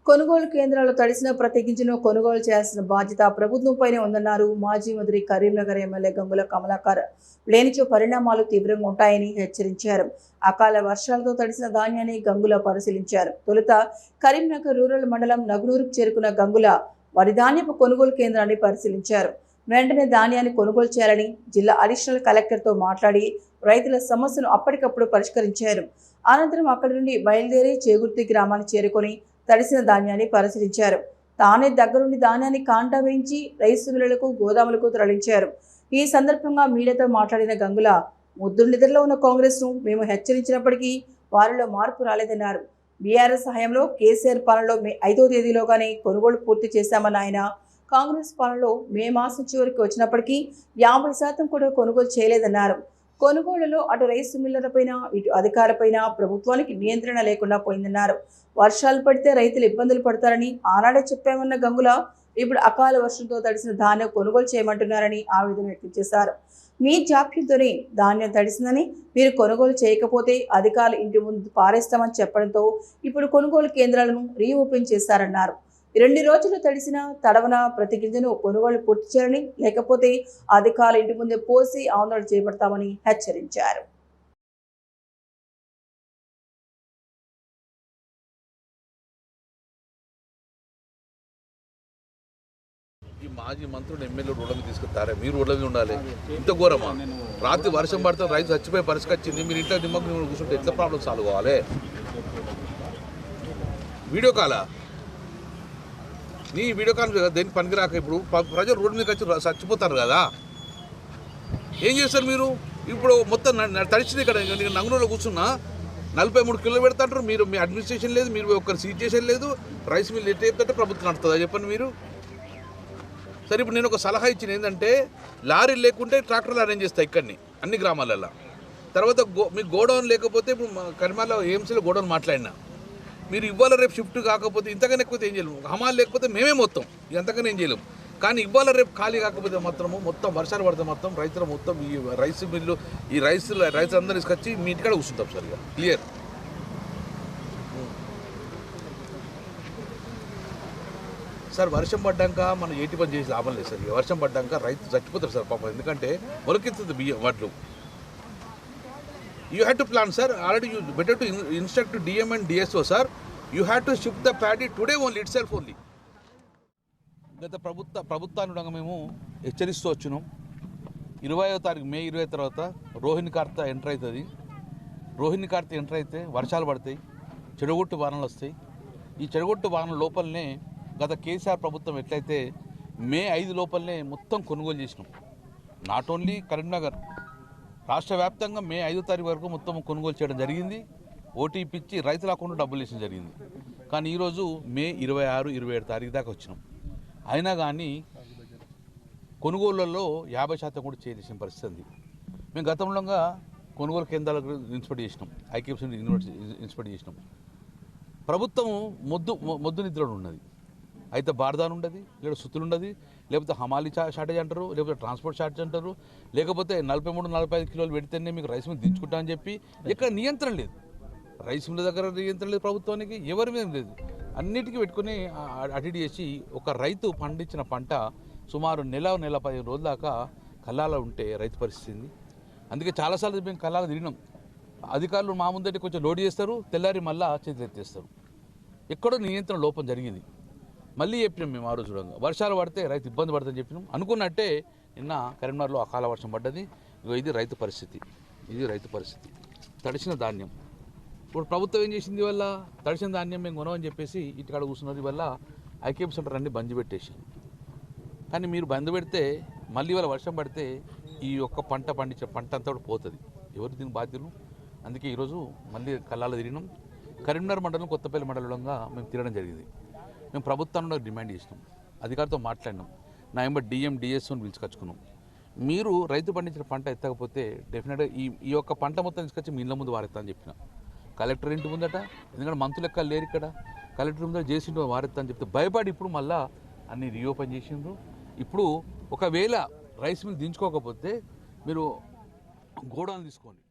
కొనుగోలు కేంద్రాలు తడిసిన ప్రతి గింజను కొనుగోలు చేయాల్సిన బాధ్యత ప్రభుత్వంపైనే ఉందన్నారు మాజీ మంత్రి కరీంనగర్ ఎమ్మెల్యే గంగుల కమలాకర్. లేనిచో పరిణామాలు తీవ్రంగా ఉంటాయని హెచ్చరించారు. అకాల వర్షాలతో తడిసిన ధాన్యాన్ని గంగుల పరిశీలించారు. తొలుత కరీంనగర్ రూరల్ మండలం నగునూరుకు చేరుకున్న గంగుల వరి ధాన్యపు కొనుగోలు కేంద్రాన్ని పరిశీలించారు. వెంటనే ధాన్యాన్ని కొనుగోలు చేయాలని జిల్లా అడిషనల్ కలెక్టర్తో మాట్లాడి రైతుల సమస్యను అప్పటికప్పుడు పరిష్కరించారు. అనంతరం అక్కడి నుండి బయలుదేరి చేగుర్తి గ్రామాన్ని చేరుకొని తడిసిన ధాన్యాన్ని పరిశీలించారు. తానే దగ్గరుండి ధాన్యాన్ని కాంటా వేయించి రైస్ మిల్లులకు గోదాములకు తరలించారు. ఈ సందర్భంగా మీడియాతో మాట్లాడిన గంగుల, ముద్దు నిద్రలో ఉన్న కాంగ్రెస్ ను మేము హెచ్చరించినప్పటికీ వారిలో మార్పు రాలేదన్నారు. బీఆర్ఎస్ హయాంలో కేసీఆర్ పాలనలో మే 5వ తేదీలోగానే కొనుగోలు పూర్తి చేశామన్న ఆయన, కాంగ్రెస్ పాలనలో మే మాసం చివరికి వచ్చినప్పటికీ 50% కూడా కొనుగోలు చేయలేదన్నారు. కొనుగోలులో అటు రైస్ మిల్లర్లపైన ఇటు అధికారులపైన ప్రభుత్వానికి నియంత్రణ లేకుండా పోయిందన్నారు. వర్షాలు పడితే రైతులు ఇబ్బందులు పడతారని ఆనాడే చెప్పామన్న గంగుల, ఇప్పుడు అకాల వర్షంతో తడిసిన ధాన్యం కొనుగోలు చేయమంటున్నారని ఆవేదన వ్యక్తం చేశారు. మీ జాప్యంతోనే ధాన్యం తడిసిందని, మీరు కొనుగోలు చేయకపోతే అధికారులు ఇంటి ముందు పారేస్తామని చెప్పడంతో ఇప్పుడు కొనుగోలు కేంద్రాలను రీఓపెన్ చేశారన్నారు. 2 రోజులు తడిసిన తడవన ప్రతి గింజను కొనుగోలు పూర్తి చేయాలని, లేకపోతే అధికారులు ఇంటి ముందే పోసి ఆందోళన చేపడతామని హెచ్చరించారు. ఈ మాజీ మంత్రులు ఎమ్మెల్యే రోడ్ల మీద తీసుకొస్తారా? మీరు రోడ్ల మీద ఉండాలి. ఇంత ఘోరమా? రాత్రి వర్షం పడితే రైతు చచ్చిపోయే పరిస్థితి వచ్చింది. మీరు ఇంట్లో నిమ్మకం కూర్చుంటే ఎట్లా ప్రాబ్లం సాల్వ్ కావాలి? వీడియో కాలా? నీ వీడియో కాల్ దేనికి పనికిరాక ఇప్పుడు ప్రజలు రోడ్డు మీదకి వచ్చి చచ్చిపోతారు కదా, ఏం చేస్తారు మీరు? ఇప్పుడు మొత్తం తడిచింది ఇక్కడ నంగునూరులో కూర్చున్నా 43 కిలోలు పెడతాంటారు. మీరు మీ అడ్మినిస్ట్రేషన్ లేదు, మీరు ఒక్కరు సీజ్ చేసేది లేదు. రైస్ మిల్ ఎట్లా చెప్తుంటే ప్రభుత్వం నడుతుందా చెప్పండి మీరు? సరే, ఇప్పుడు నేను ఒక సలహా ఇచ్చిన ఏంటంటే, లారీలు లేకుంటే ట్రాక్టర్లు అరేంజ్ చేస్తాయి ఇక్కడిని అన్ని గ్రామాలలో. తర్వాత మీకు గోడౌన్ లేకపోతే ఇప్పుడు కరిమాల ఏఎంసీలో గోడౌన్ మాట్లాడినా, మీరు ఇవాళ రేపు షిఫ్ట్ కాకపోతే ఇంతకన్నా ఎక్కువ ఏం చేయలేము. హమాలు లేకపోతే మేమే మొత్తం ఎంతకన్నా ఏం చేయలేము. కానీ ఇవాళ రేపు ఖాళీ కాకపోతే మాత్రము మొత్తం వర్షాలు పడితే మొత్తం రైతులు మొత్తం ఈ రైస్ మిల్లు ఈ రైతులు అందరూ తీసుకొచ్చి మీ ఇంటికాడ కూర్చుంటాం సరిగా క్లియర్. సార్, వర్షం పడ్డాక మనం ఏటి పని చేసి లాభం లేదు సార్. వర్షం పడ్డాక రైతు చచ్చిపోతారు సార్ పాపం, ఎందుకంటే మొలకెత్తుంది బియ్యం వడ్లు. You had to plan, sir. Already you better to instruct to DM and DSO, sir. You had to shift the paddy today only itself only. గత ప్రభుత్వాన్ని మేము హెచ్చరిస్తూ వచ్చినాం. 20వ తారీఖు మే 20 తర్వాత రోహిణి కార్త ఎంటర్ అవుతుంది. రోహిణి కార్త ఎంటర్ అయితే వర్షాలు పడతాయి, చెడగొట్టు వానలు వస్తాయి. ఈ చెడగొట్టు వానల లోపలనే గత కేసీఆర్ ప్రభుత్వం ఎట్లయితే మే 5 లోపలనే మొత్తం కొనుగోలు చేసినాం. నాట్ ఓన్లీ కరీంనగర్, రాష్ట్ర వ్యాప్తంగా మే 5వ తారీఖు వరకు మొత్తం కొనుగోలు చేయడం జరిగింది. ఓటీపీ ఇచ్చి రైతుల అకౌంట్లో డబ్బులు వేసడం జరిగింది. కానీ ఈరోజు మే 26, 27 తారీఖు దాకా వచ్చినాం. అయినా కానీ కొనుగోళ్లలో 50% కూడా చేసిన పరిస్థితి ఉంది. మేము గతంలో కొనుగోలు కేంద్రాలకు ఇన్స్పెక్ట్ చేసినాం, ఐకేఎఫ్సీ ఇన్స్పెక్ట్ చేసినాం. ప్రభుత్వం మొద్దు నిద్రలో ఉన్నది. అయితే బార్దాన్ ఉండదు, లేదా సుత్తులు ఉండదు, లేకపోతే హమాలీ షార్టేజ్ అంటారు, లేకపోతే ట్రాన్స్పోర్ట్ షార్టేజ్ అంటారు, లేకపోతే 43-45 కిలోలు పెడితేనే మీకు రైస్ మిల్ దించుకుంటా అని చెప్పి ఇక్కడ నియంత్రణ లేదు. రైస్ మిల్ దగ్గర నియంత్రణ లేదు ప్రభుత్వానికి, ఎవరి మీద లేదు. అన్నిటికీ పెట్టుకుని అటు చేసి ఒక రైతు పండించిన పంట సుమారు నెల 15 రోజుల దాకా కల్లాలో ఉంటే రైతు పరిస్థితి. అందుకే చాలాసార్లు మేము కల్లాగా తిరిగినాం. అధికారులు మా ముందటి కొంచెం లోడ్ చేస్తారు, తెల్లారి మళ్ళీ చేతులు ఎత్తేస్తారు. ఎక్కడో నియంత్రణ లోపం జరిగింది. మళ్ళీ చెప్పినాం మేము ఆ రోజు చూడంగా, వర్షాలు పడితే రైతు ఇబ్బంది పడుతుందని చెప్పినాం. అనుకున్నట్టే నిన్న కరీంనగర్లో అకాల వర్షం పడ్డది. ఇది రైతు పరిస్థితి, ఇది రైతు పరిస్థితి. తడిసిన ధాన్యం ఇప్పుడు ప్రభుత్వం ఏం చేసింది? వల్ల తడిసిన ధాన్యం మేము కొనమని చెప్పేసి ఇంటికాడ కూర్చున్నది వల్ల ఐకేఎం సెంటర్ అన్ని బంద్ పెట్టేసాం. కానీ మీరు బంద్ పెడితే మళ్ళీ వాళ్ళ వర్షం పడితే ఈ ఒక్క పంట పండించిన పంట అంతా కూడా పోతుంది. ఎవరు దీనికి బాధ్యులు? అందుకే ఈరోజు మళ్ళీ కల్లాలో తిరిగినాం. కరీంనగర్ మండలం, కొత్తపల్లి మండలంగా మేము తిరగడం జరిగింది. మేము ప్రభుత్వాన్ని డిమాండ్ చేసినాం, అధికారితో మాట్లాడినాం, నా ఎంబడి DM, DSOని పిలుచుకొచ్చుకున్నాం. మీరు రైతు పండించిన పంట ఎత్తకపోతే డెఫినెట్గా ఈ యొక్క పంట మొత్తం తీసుకొచ్చి మీ ఇళ్ళ ముందు వారెత్తా అని చెప్పిన. కలెక్టర్ ఇంటి ముందట, ఎందుకంటే మంత్రులు లెక్క లేరు ఇక్కడ, కలెక్టర్ ముందర చేసిండు వారెత్తా అని చెప్తే భయపడి ఇప్పుడు మళ్ళీ అన్ని రీఓపెన్ చేసిండ్రు. ఇప్పుడు ఒకవేళ రైస్ మిల్ దించుకోకపోతే మీరు గోడౌన్ తీసుకోండి.